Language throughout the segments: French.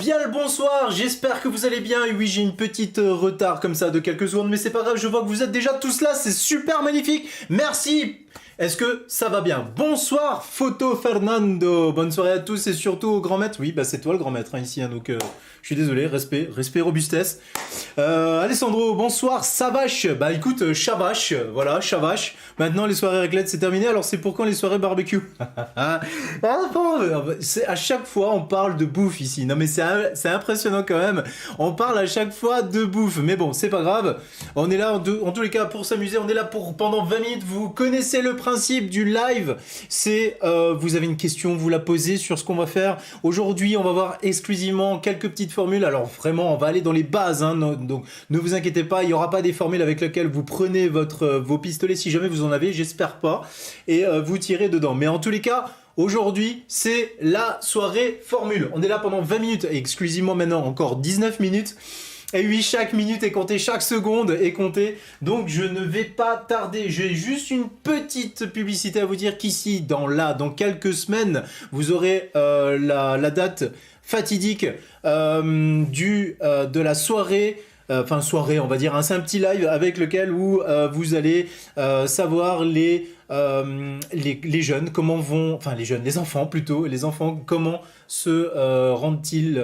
Bien le bonsoir, j'espère que vous allez bien. Et oui, j'ai une petite retard comme ça de quelques secondes, mais c'est pas grave, je vois que vous êtes déjà tous là, c'est super magnifique. Merci. Est-ce que ça va bien? Bonsoir, Photo Fernando. Bonne soirée à tous et surtout au grand maître. Oui, bah c'est toi le grand maître hein, ici, hein, donc je suis désolé, respect, robustesse. Alessandro, bonsoir, Savache. Bah écoute, Chavache, voilà, Chavache. Maintenant les soirées raclette c'est terminé, alors c'est pour quand les soirées barbecue? C'est à chaque fois on parle de bouffe ici. Non mais c'est impressionnant quand même. On parle à chaque fois de bouffe, mais bon, c'est pas grave. On est là en tous les cas pour s'amuser, on est là pour pendant 20 minutes. Vous connaissez le principe du live, c'est vous avez une question, vous la posez sur ce qu'on va faire. Aujourd'hui, on va voir exclusivement quelques petites formules. Alors vraiment, on va aller dans les bases, hein, donc ne vous inquiétez pas, il n'y aura pas des formules avec lesquelles vous prenez vos pistolets si jamais vous en avez, j'espère pas, et vous tirez dedans. Mais en tous les cas, aujourd'hui, c'est la soirée formule. On est là pendant 20 minutes, et exclusivement maintenant encore 19 minutes. Et oui, chaque minute est comptée, chaque seconde est comptée, donc je ne vais pas tarder. J'ai juste une petite publicité à vous dire qu'ici, dans quelques semaines, vous aurez la date fatidique de la soirée. Soirée, on va dire, hein, c'est un petit live avec lequel où vous allez savoir les jeunes, comment vont, enfin les enfants plutôt, les enfants, comment se rendent-ils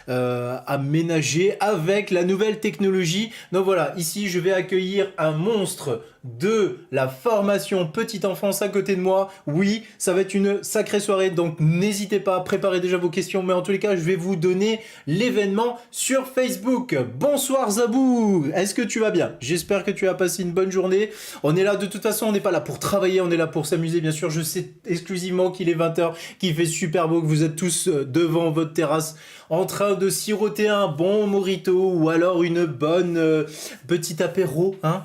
aménagés avec la nouvelle technologie. Donc voilà, ici je vais accueillir un monstre de la formation petite enfance à côté de moi. Oui, ça va être une sacrée soirée, donc n'hésitez pas à préparer déjà vos questions, mais en tous les cas, je vais vous donner l'événement sur Facebook. Bonsoir Zabou, est-ce que tu vas bien? J'espère que tu as passé une bonne journée. On est là, de toute façon, on n'est pas là pour travailler, on est là pour s'amuser, bien sûr. Je sais exclusivement qu'il est 20h, qu'il fait super beau, que vous êtes tous devant votre terrasse en train de siroter un bon mojito ou alors une bonne petite apéro, hein.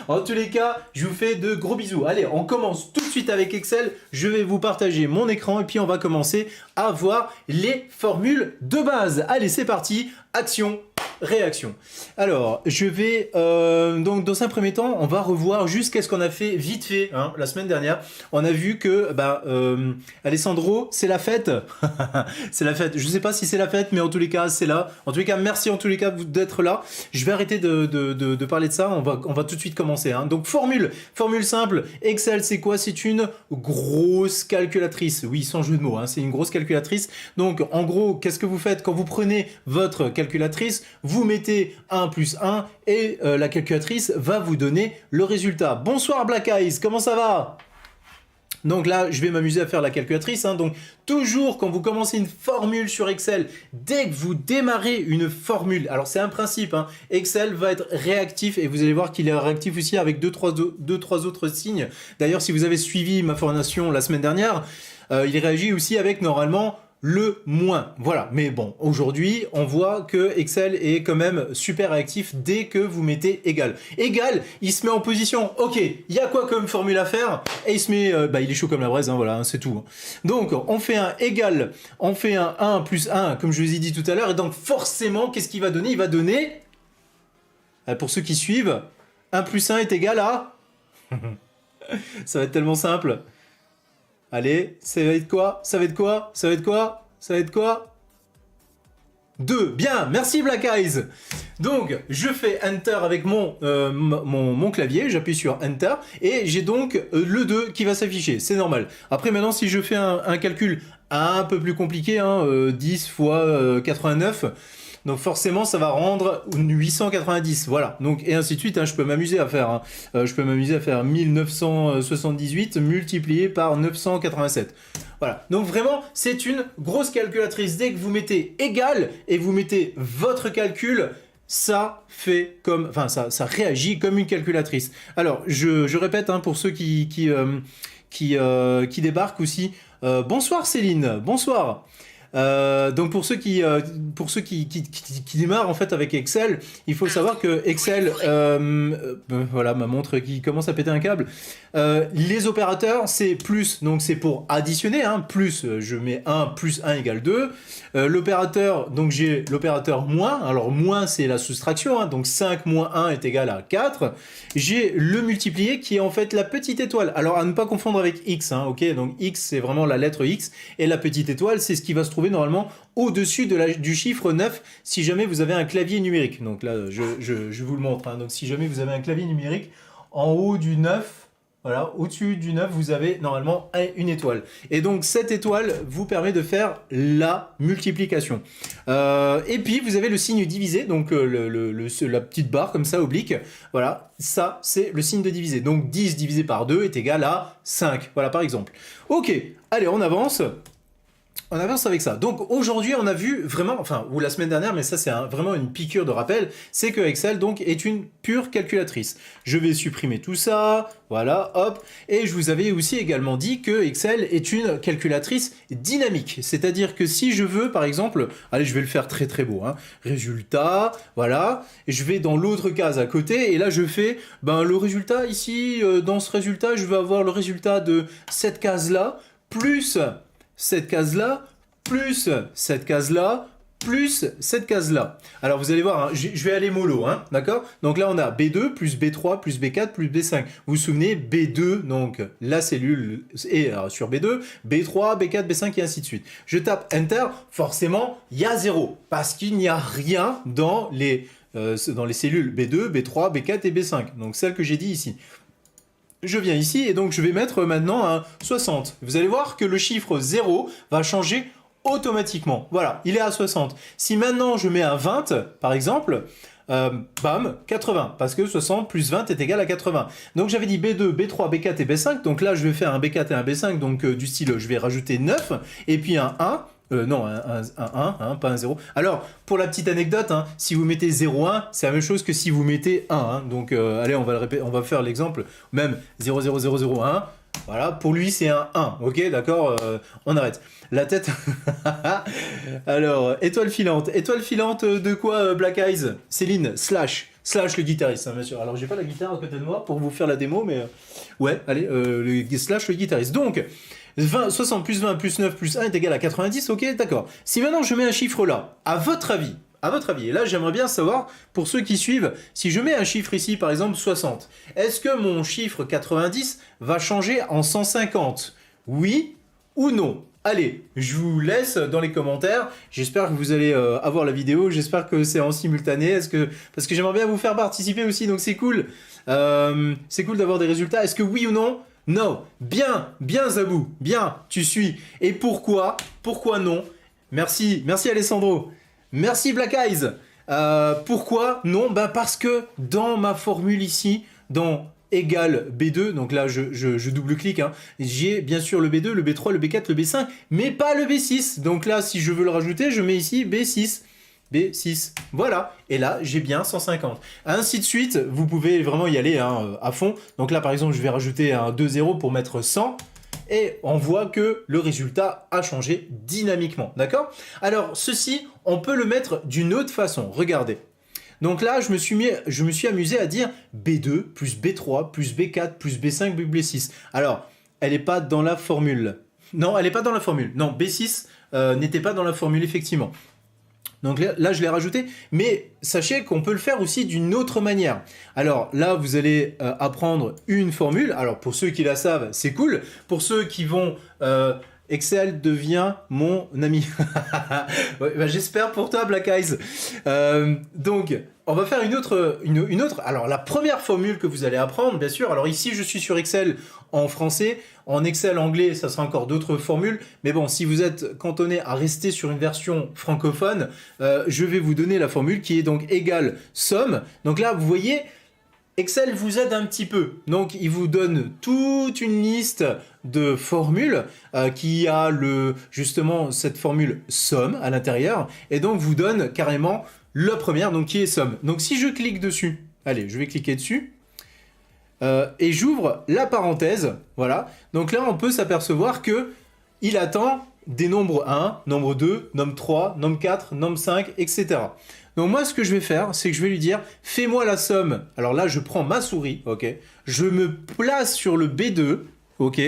En tous les cas, je vous fais de gros bisous. Allez, on commence tout de suite avec Excel. Je vais vous partager mon écran et puis on va commencer à voir les formules de base. Allez, c'est parti. Action, réaction. Alors, je vais donc dans un premier temps, on va revoir juste qu'est-ce qu'on a fait vite fait hein, la semaine dernière. On a vu que Alessandro, c'est la fête. C'est la fête. Je sais pas si c'est la fête, mais en tous les cas, c'est là. En tous les cas, merci en tous les cas d'être là. Je vais arrêter de parler de ça. On va tout de suite commencer. Hein. Donc formule simple. Excel, c'est quoi? C'est une grosse calculatrice. Oui, sans jeu de mots. Hein, c'est une grosse calculatrice. Donc en gros, qu'est-ce que vous faites quand vous prenez votre calculatrice? Vous mettez 1 plus 1 et la calculatrice va vous donner le résultat. Bonsoir Black Eyes, comment ça va? Donc là, je vais m'amuser à faire la calculatrice. Hein. Donc toujours quand vous commencez une formule sur Excel, dès que vous démarrez une formule, alors c'est un principe, hein, Excel va être réactif et vous allez voir qu'il est réactif aussi avec deux, trois autres signes. D'ailleurs, si vous avez suivi ma formation la semaine dernière, il réagit aussi avec normalement le moins. Voilà, mais bon, aujourd'hui, on voit que Excel est quand même super réactif dès que vous mettez égal. Égal, il se met en position, ok, il y a quoi comme formule à faire? Et il se met, il est chaud comme la braise, hein, voilà, hein, c'est tout. Donc, on fait un égal, on fait un 1 plus 1, comme je vous ai dit tout à l'heure, et donc forcément, qu'est-ce qu'il va donner? Il va donner, pour ceux qui suivent, 1 plus 1 est égal à... Ça va être tellement simple. Allez, ça va être quoi? Ça va être quoi? Ça va être quoi? Ça va être quoi? 2. Bien, merci Black Eyes. Donc, je fais Enter avec mon clavier, j'appuie sur Enter, et j'ai donc le 2 qui va s'afficher, c'est normal. Après, maintenant, si je fais un calcul un peu plus compliqué, hein, 10 fois 89... Donc forcément, ça va rendre 890, voilà. Donc et ainsi de suite. Hein, je peux m'amuser à faire. Hein. Je peux m'amuser à faire 1978 multiplié par 987. Voilà. Donc vraiment, c'est une grosse calculatrice. Dès que vous mettez égal et vous mettez votre calcul, ça fait comme, enfin ça réagit comme une calculatrice. Alors je répète hein, pour ceux qui débarquent aussi. Bonsoir Céline. Bonsoir. Donc pour ceux qui démarrent en fait avec Excel, il faut savoir que Excel, voilà ma montre qui commence à péter un câble. Les opérateurs c'est plus, donc c'est pour additionner, hein, plus je mets 1 plus 1 égale 2. L'opérateur, donc j'ai l'opérateur moins, alors moins c'est la soustraction, hein, donc 5 moins 1 est égal à 4. J'ai le multiplié qui est en fait la petite étoile. Alors à ne pas confondre avec X, hein, ok, donc X c'est vraiment la lettre X et la petite étoile c'est ce qui va se trouver trouver normalement au-dessus du chiffre 9 si jamais vous avez un clavier numérique. Donc là, je vous le montre. Hein. Donc si jamais vous avez un clavier numérique, en haut du 9, voilà, au-dessus du 9, vous avez normalement une étoile. Et donc, cette étoile vous permet de faire la multiplication. Et puis, vous avez le signe divisé, donc la petite barre comme ça, oblique. Voilà, ça, c'est le signe de divisé. Donc, 10 divisé par 2 est égal à 5. Voilà, par exemple. Ok, allez, on avance. On avance avec ça. Donc aujourd'hui, on a vu vraiment, enfin, ou la semaine dernière, mais ça c'est vraiment une piqûre de rappel, c'est que Excel donc est une pure calculatrice. Je vais supprimer tout ça, voilà, hop. Et je vous avais aussi également dit que Excel est une calculatrice dynamique. C'est-à-dire que si je veux, par exemple, allez, je vais le faire très très beau, hein, résultat, voilà, et je vais dans l'autre case à côté, et là je fais, ben le résultat ici, dans ce résultat, je vais avoir le résultat de cette case-là, plus cette case-là, plus cette case-là, plus cette case-là. Alors vous allez voir, hein, je vais aller mollo, hein, d'accord? Donc là on a B2 plus B3 plus B4 plus B5. Vous vous souvenez, B2, donc la cellule est sur B2, B3, B4, B5 et ainsi de suite. Je tape Enter, forcément il y a 0, parce qu'il n'y a rien dans les cellules B2, B3, B4 et B5, donc celles que j'ai dit ici. Je viens ici et donc je vais mettre maintenant un 60. Vous allez voir que le chiffre 0 va changer automatiquement. Voilà, il est à 60. Si maintenant je mets un 20, par exemple, bam, 80, parce que 60 plus 20 est égal à 80. Donc j'avais dit B2, B3, B4 et B5, donc là je vais faire un B4 et un B5, donc du style je vais rajouter 9, et puis un 1, non, un 1, hein, pas un 0. Alors, pour la petite anecdote, hein, si vous mettez 0,1, c'est la même chose que si vous mettez 1. Hein. Donc, allez, on va faire l'exemple, même 0,0001. Voilà, pour lui, c'est un 1. Ok, d'accord, on arrête. La tête. Alors, étoile filante. Étoile filante de quoi, Black Eyes? Céline, Slash le guitariste, hein, bien sûr. Alors, j'ai pas la guitare à côté de moi pour vous faire la démo, mais ouais, allez, Slash le guitariste. Donc, 60 plus 20 plus 9 plus 1 est égal à 90, ok, d'accord. Si maintenant je mets un chiffre là, à votre avis, et là j'aimerais bien savoir, pour ceux qui suivent, si je mets un chiffre ici, par exemple 60, est-ce que mon chiffre 90 va changer en 150? Oui ou non? Allez, je vous laisse dans les commentaires. J'espère que vous allez avoir la vidéo. J'espère que c'est en simultané. Parce que j'aimerais bien vous faire participer aussi, donc c'est cool. C'est cool d'avoir des résultats. Est-ce que oui ou non? Non. Bien Zabou. Bien, tu suis. Et pourquoi? Pourquoi non? Merci Alessandro. Merci Black Eyes. Pourquoi non? Ben parce que dans ma formule ici, dans égale B2, donc là je double-clique, hein, j'ai bien sûr le B2, le B3, le B4, le B5, mais pas le B6. Donc là, si je veux le rajouter, je mets ici B6. B6, voilà, et là j'ai bien 150. Ainsi de suite, vous pouvez vraiment y aller hein, à fond. Donc là par exemple, je vais rajouter un 2,0 pour mettre 100. Et on voit que le résultat a changé dynamiquement, d'accord? Alors ceci, on peut le mettre d'une autre façon, regardez. Donc là, je me suis amusé à dire B2 plus B3 plus B4 plus B5 plus B6. Alors, elle n'est pas dans la formule. Non, elle n'est pas dans la formule. Non, B6 n'était pas dans la formule, effectivement. Donc là, je l'ai rajouté, mais sachez qu'on peut le faire aussi d'une autre manière. Alors là, vous allez apprendre une formule. Alors pour ceux qui la savent, c'est cool. Pour ceux qui vont... Excel devient mon ami. Ouais, bah, j'espère pour toi, Black Eyes. Donc, on va faire une autre. Alors, la première formule que vous allez apprendre, bien sûr. Alors ici, je suis sur Excel en français. En Excel anglais, ça sera encore d'autres formules. Mais bon, si vous êtes cantonné à rester sur une version francophone, je vais vous donner la formule qui est donc égale somme. Donc là, vous voyez... Excel vous aide un petit peu, donc il vous donne toute une liste de formules qui a justement cette formule somme à l'intérieur, et donc vous donne carrément la première, donc qui est somme. Donc si je clique dessus, allez, je vais cliquer dessus, et j'ouvre la parenthèse, voilà, donc là on peut s'apercevoir que il attend des nombres 1, nombre 2, nombre 3, nombre 4, nombre 5, etc. Donc moi, ce que je vais faire, c'est que je vais lui dire, fais-moi la somme. Alors là, je prends ma souris, ok. Je me place sur le B2, ok.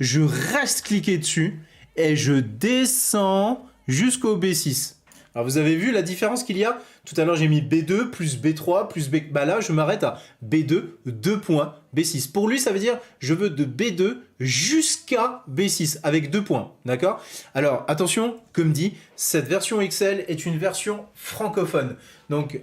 Je reste cliqué dessus et je descends jusqu'au B6. Alors vous avez vu la différence qu'il y a? Tout à l'heure j'ai mis B2 plus B3 plus B... Bah là je m'arrête à B2, 2 points, B6. Pour lui ça veut dire je veux de B2 jusqu'à B6 avec 2 points, d'accord? Alors attention, comme dit, cette version Excel est une version francophone. Donc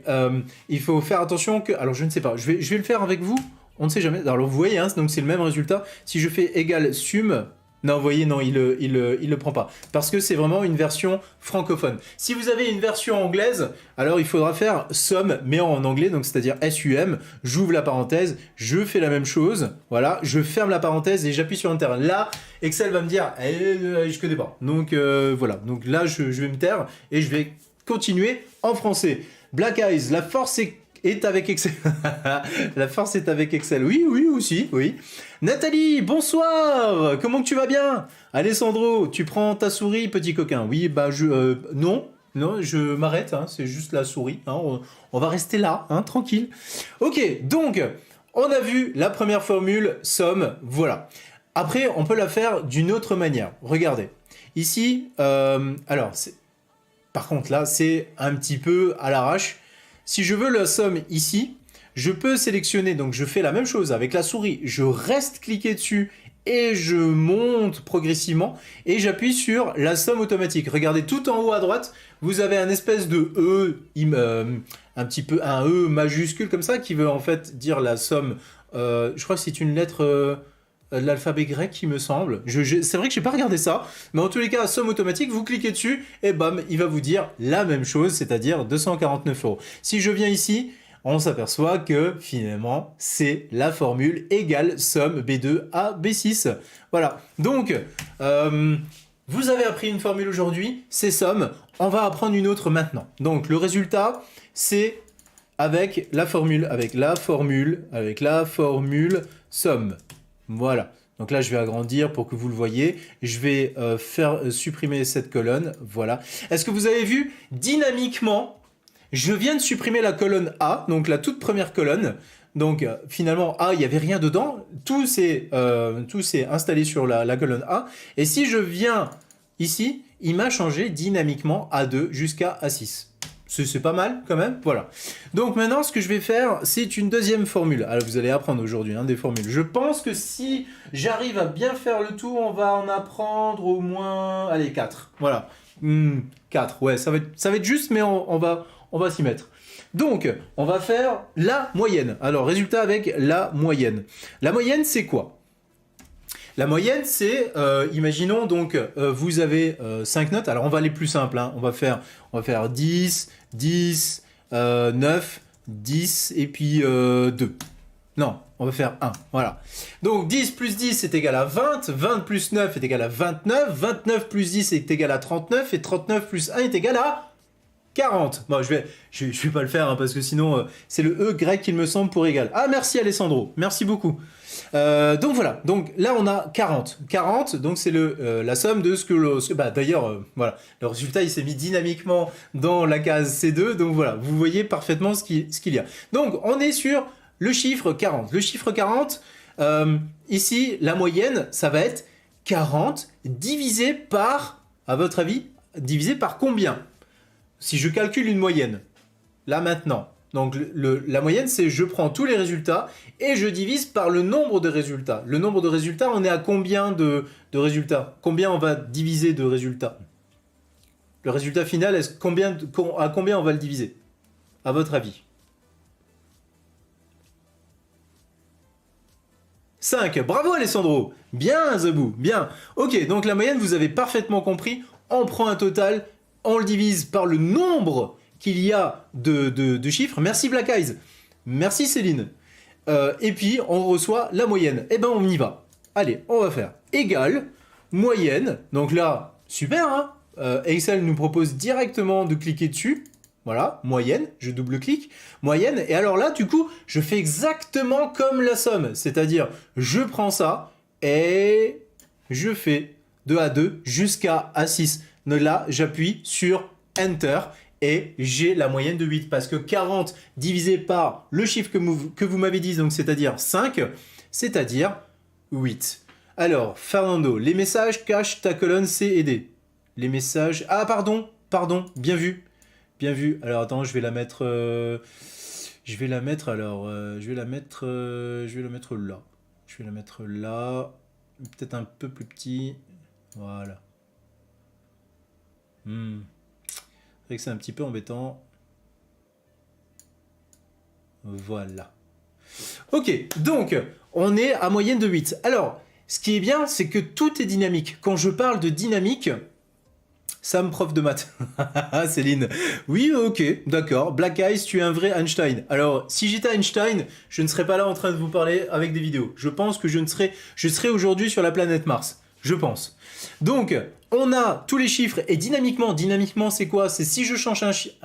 il faut faire attention que... Alors je ne sais pas, je vais le faire avec vous, on ne sait jamais. Alors vous voyez, hein, donc c'est le même résultat. Si je fais égal sum... Non, vous voyez, non, il le prend pas. Parce que c'est vraiment une version francophone. Si vous avez une version anglaise, alors il faudra faire sum, mais en anglais, donc c'est-à-dire SUM. J'ouvre la parenthèse, je fais la même chose. Voilà, je ferme la parenthèse et j'appuie sur Enter. Là, Excel va me dire, je connais pas. Donc voilà, donc là, je vais me taire et je vais continuer en français. Black Eyes, la force est avec Excel. La force est avec Excel. Oui, oui, aussi, oui. Nathalie, bonsoir. Comment tu vas bien? Alessandro, tu prends ta souris, petit coquin? Oui, bah non, je m'arrête. Hein, c'est juste la souris. Hein, on va rester là, hein, tranquille. Ok, donc on a vu la première formule somme. Voilà. Après, on peut la faire d'une autre manière. Regardez. Ici, alors, par contre là, c'est un petit peu à l'arrache. Si je veux la somme ici, je peux sélectionner, donc je fais la même chose avec la souris, je reste cliqué dessus et je monte progressivement et j'appuie sur la somme automatique. Regardez tout en haut à droite, vous avez un espèce de un petit peu un E majuscule comme ça qui veut en fait dire la somme, je crois que c'est une lettre de l'alphabet grec, il me semble. C'est vrai que j'ai pas regardé ça, mais en tous les cas, somme automatique, vous cliquez dessus et bam, il va vous dire la même chose, c'est-à-dire 249 €. Si je viens ici, on s'aperçoit que finalement, c'est la formule égale somme B2 à B6. Voilà. Donc, vous avez appris une formule aujourd'hui, c'est somme. On va apprendre une autre maintenant. Donc, le résultat, c'est avec la formule somme. Voilà, donc là je vais agrandir pour que vous le voyez. Je vais faire supprimer cette colonne, voilà. Est-ce que vous avez vu, dynamiquement, je viens de supprimer la colonne A, donc la toute première colonne. Donc finalement A, il n'y avait rien dedans, tout s'est installé sur la colonne A. Et si je viens ici, il m'a changé dynamiquement A2 jusqu'à A6. C'est pas mal quand même, voilà. Donc maintenant, ce que je vais faire, c'est une deuxième formule. Alors vous allez apprendre aujourd'hui des formules. Je pense que si j'arrive à bien faire le tout, on va en apprendre au moins, allez, 4. Voilà, 4, ouais, ça va être juste, mais on va s'y mettre. Donc, on va faire la moyenne. Alors, résultat avec la moyenne. La moyenne, c'est quoi? La moyenne, c'est, imaginons donc, vous avez 5 notes. Alors, on va aller plus simple. Hein. On va faire 10, 10, 9, 10 et puis 2. Non, on va faire 1. Voilà. Donc, 10 plus 10 est égal à 20. 20 plus 9 est égal à 29. 29 plus 10 est égal à 39. Et 39 plus 1 est égal à 40. Bon, je vais pas le faire hein, parce que sinon, c'est le E grec qu'il me semble pour égal. Ah, merci Alessandro. Merci beaucoup. Donc voilà, donc là on a 40. 40, donc c'est la somme de ce que... bah, d'ailleurs, voilà, le résultat il s'est mis dynamiquement dans la case C2, donc voilà, vous voyez parfaitement ce qu'il y a. Donc on est sur le chiffre 40. Le chiffre 40, ici, la moyenne, ça va être 40 divisé par, à votre avis, divisé par combien? Si je calcule une moyenne, là maintenant... Donc la moyenne, c'est je prends tous les résultats et je divise par le nombre de résultats. Le nombre de résultats, on est à combien de résultats? Combien on va diviser de résultats? Le résultat final, à combien on va le diviser? À votre avis? 5. Bravo Alessandro. Bien Zabou, bien. Ok, donc la moyenne, vous avez parfaitement compris. On prend un total, on le divise par le nombre qu'il y a de chiffres. Merci Black Eyes. Merci Céline. Et puis, on reçoit la moyenne. Eh ben, on y va. Allez, on va faire égal, moyenne. Donc là, super, hein, Excel nous propose directement de cliquer dessus. Voilà, moyenne, je double-clique, moyenne. Et alors là, du coup, je fais exactement comme la somme. C'est-à-dire, je prends ça et je fais de A2 jusqu'à A6. Donc là, j'appuie sur Enter. Et j'ai la moyenne de 8 parce que 40 divisé par le chiffre que vous m'avez dit, donc c'est-à-dire 5, c'est-à-dire 8. Alors, Fernando, les messages cachent ta colonne C et D. Les messages... Ah, pardon, bien vu. bien vu. Alors attends, je vais la mettre... je vais la mettre alors... je vais la mettre là. Je vais la mettre là. Peut-être un peu plus petit. Voilà. C'est vrai que c'est un petit peu embêtant. Voilà. Ok, donc on est à moyenne de 8. Alors, ce qui est bien, c'est que tout est dynamique. Quand je parle de dynamique, Sam, prof de maths. Céline. Oui, ok, d'accord. Black Eyes, tu es un vrai Einstein. Alors, si j'étais Einstein, je ne serais pas là en train de vous parler avec des vidéos. Je pense que je serais aujourd'hui sur la planète Mars. Je pense. Donc, on a tous les chiffres et dynamiquement, c'est quoi? C'est si je change un chiffre,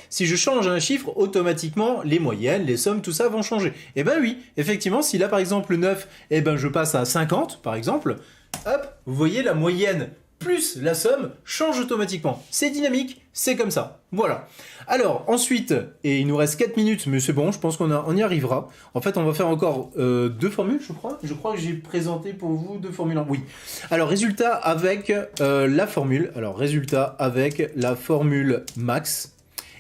si je change un chiffre, automatiquement, les moyennes, les sommes, tout ça vont changer. Et ben oui, effectivement, si là, par exemple, le 9, eh ben, je passe à 50, par exemple, hop, vous voyez la moyenne plus la somme change automatiquement. C'est dynamique, c'est comme ça. Voilà. Alors, ensuite, et il nous reste 4 minutes, mais c'est bon, je pense qu'on y arrivera. En fait, on va faire encore 2 formules, je crois. Je crois que j'ai présenté pour vous 2 formules. Oui. Alors, résultat avec la formule. Alors, résultat avec la formule max.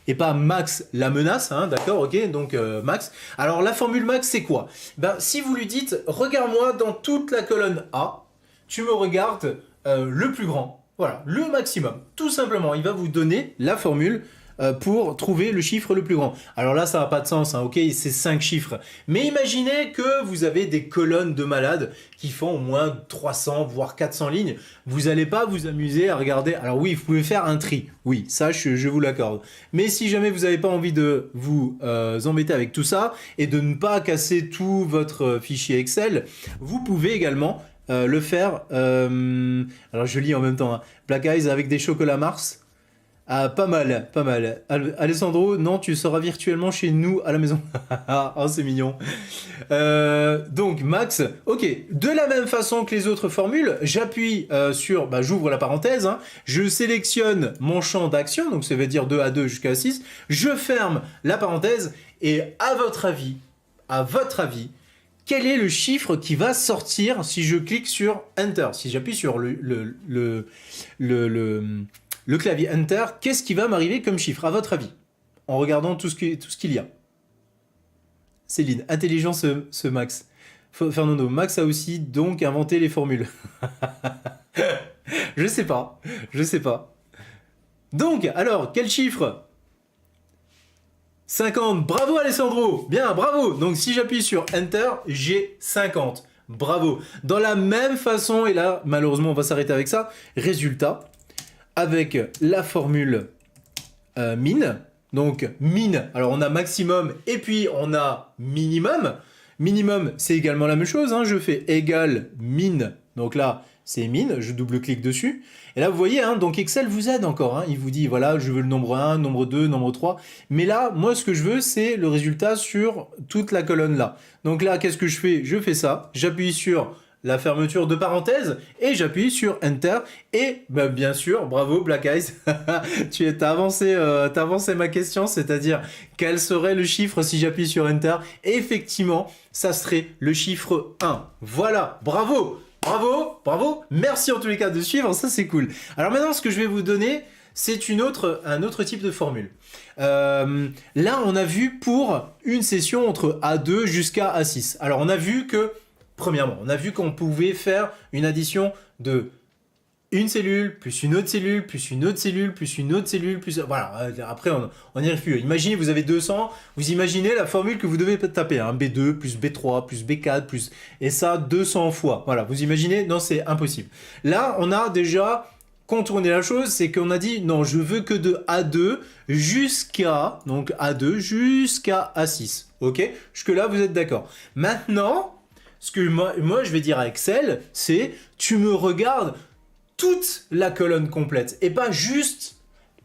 Et pas max la menace, hein, d'accord, ok, donc max. Alors, la formule max, c'est quoi? Ben, si vous lui dites, regarde-moi dans toute la colonne A, tu me regardes le plus grand, voilà, le maximum, tout simplement. Il va vous donner la formule pour trouver le chiffre le plus grand. Alors là, ça n'a pas de sens, hein, ok, c'est 5 chiffres. Mais imaginez que vous avez des colonnes de malades qui font au moins 300, voire 400 lignes. Vous n'allez pas vous amuser à regarder. Alors oui, vous pouvez faire un tri, oui, ça je vous l'accorde. Mais si jamais vous n'avez pas envie de vous embêter avec tout ça et de ne pas casser tout votre fichier Excel, vous pouvez également le faire, alors je lis en même temps, hein. Black Eyes avec des chocolats Mars. Ah, pas mal, pas mal. Alessandro, non, tu seras virtuellement chez nous à la maison. Oh, c'est mignon. Donc, Max, ok. De la même façon que les autres formules, j'appuie sur, j'ouvre la parenthèse, hein, je sélectionne mon champ d'action, donc ça veut dire 2 à 2 jusqu'à 6, je ferme la parenthèse, et à votre avis, quel est le chiffre qui va sortir si je clique sur Enter? Si j'appuie sur le clavier Enter, qu'est-ce qui va m'arriver comme chiffre, à votre avis? En regardant tout ce qu'il y a. Céline, intelligent ce Max. Fernando, Max a aussi donc inventé les formules. Je sais pas. Donc, alors, quel chiffre? 50, bravo Alessandro, bien, bravo. Donc si j'appuie sur Enter, j'ai 50, bravo. Dans la même façon, et là malheureusement on va s'arrêter avec ça, résultat, avec la formule min, donc min, alors on a maximum et puis on a minimum. Minimum c'est également la même chose, hein, je fais égal min, donc là c'est min, je double-clique dessus. Et là, vous voyez, hein, donc Excel vous aide encore. Hein, il vous dit, voilà, je veux le nombre 1, nombre 2, nombre 3. Mais là, moi, ce que je veux, c'est le résultat sur toute la colonne là. Donc là, qu'est-ce que je fais? Je fais ça, j'appuie sur la fermeture de parenthèse et j'appuie sur Enter. Et bien sûr, bravo Black Eyes, t'as avancé ma question, c'est-à-dire quel serait le chiffre si j'appuie sur Enter? Et effectivement, ça serait le chiffre 1. Voilà, bravo! Bravo, merci en tous les cas de suivre, ça c'est cool. Alors maintenant, ce que je vais vous donner, c'est un autre type de formule. Là, on a vu pour une session entre A2 jusqu'à A6. Alors, on a vu que, premièrement, qu'on pouvait faire une addition de une cellule, plus une autre cellule, plus une autre cellule, plus une autre cellule, plus... Voilà, après, on n'y arrive plus. Imaginez, vous avez 200, vous imaginez la formule que vous devez taper, hein, B2, plus B3, plus B4, plus... Et ça, 200 fois. Voilà, vous imaginez? Non, c'est impossible. Là, on a déjà contourné la chose, c'est qu'on a dit, non, je veux que de A2 jusqu'à... Donc, A2 jusqu'à A6. OK? Jusque-là, vous êtes d'accord. Maintenant, ce que moi, je vais dire à Excel, c'est, tu me regardes toute la colonne complète et pas juste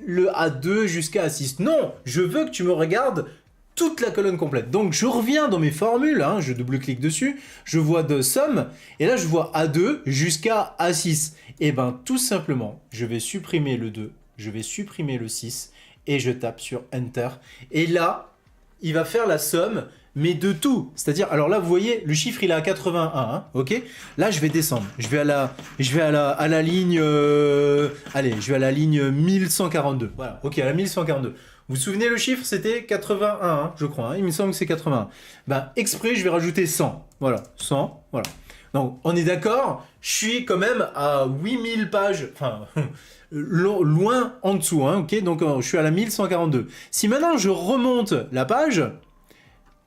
le A2 jusqu'à A6. Non, je veux que tu me regardes toute la colonne complète. Donc je reviens dans mes formules, hein, je double-clique dessus, je vois de somme et là je vois A2 jusqu'à A6. Et ben tout simplement, je vais supprimer le 2, je vais supprimer le 6 et je tape sur Enter. Et là, il va faire la somme mais de tout. C'est-à-dire, alors là, vous voyez, le chiffre, il est à 81, hein, ok? Là, je vais descendre. Je vais à la ligne... allez, je vais à la ligne 1142. Voilà, ok, à la 1142. Vous vous souvenez, le chiffre, c'était 81, hein, je crois. Hein, il me semble que c'est 81. Ben, exprès, je vais rajouter 100. Voilà, 100, voilà. Donc, on est d'accord, je suis quand même à 8000 pages, enfin, loin en dessous, hein, ok? Donc, je suis à la 1142. Si maintenant, je remonte la page...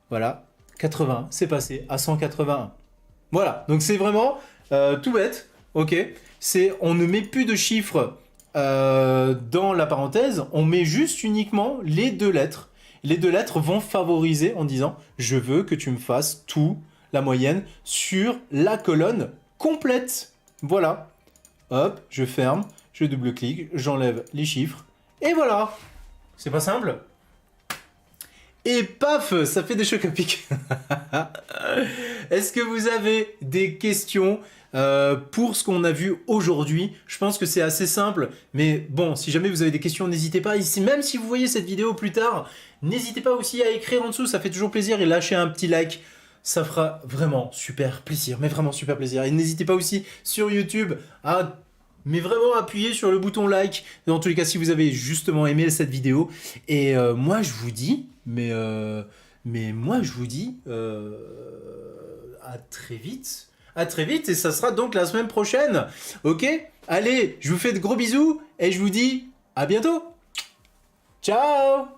Voilà, 80, c'est passé à 181. Voilà, donc c'est vraiment tout bête, ok? On ne met plus de chiffres dans la parenthèse, on met juste uniquement les deux lettres. Les deux lettres vont favoriser en disant « Je veux que tu me fasses tout, la moyenne, sur la colonne complète. » Voilà. Hop, je ferme, je double-clique, j'enlève les chiffres, et voilà. C'est pas simple? Et paf, ça fait des chocs à pic. Est-ce que vous avez des questions pour ce qu'on a vu aujourd'hui? Je pense que c'est assez simple, mais bon, si jamais vous avez des questions, n'hésitez pas. Ici, même si vous voyez cette vidéo plus tard, n'hésitez pas aussi à écrire en dessous, ça fait toujours plaisir, et lâcher un petit like. Ça fera vraiment super plaisir, mais vraiment super plaisir. Et n'hésitez pas aussi sur YouTube à... mais vraiment appuyer sur le bouton like, dans tous les cas si vous avez justement aimé cette vidéo. Et moi je vous dis, mais moi je vous dis à très vite. À très vite, et ça sera donc la semaine prochaine. Ok? Allez, je vous fais de gros bisous et je vous dis à bientôt. Ciao!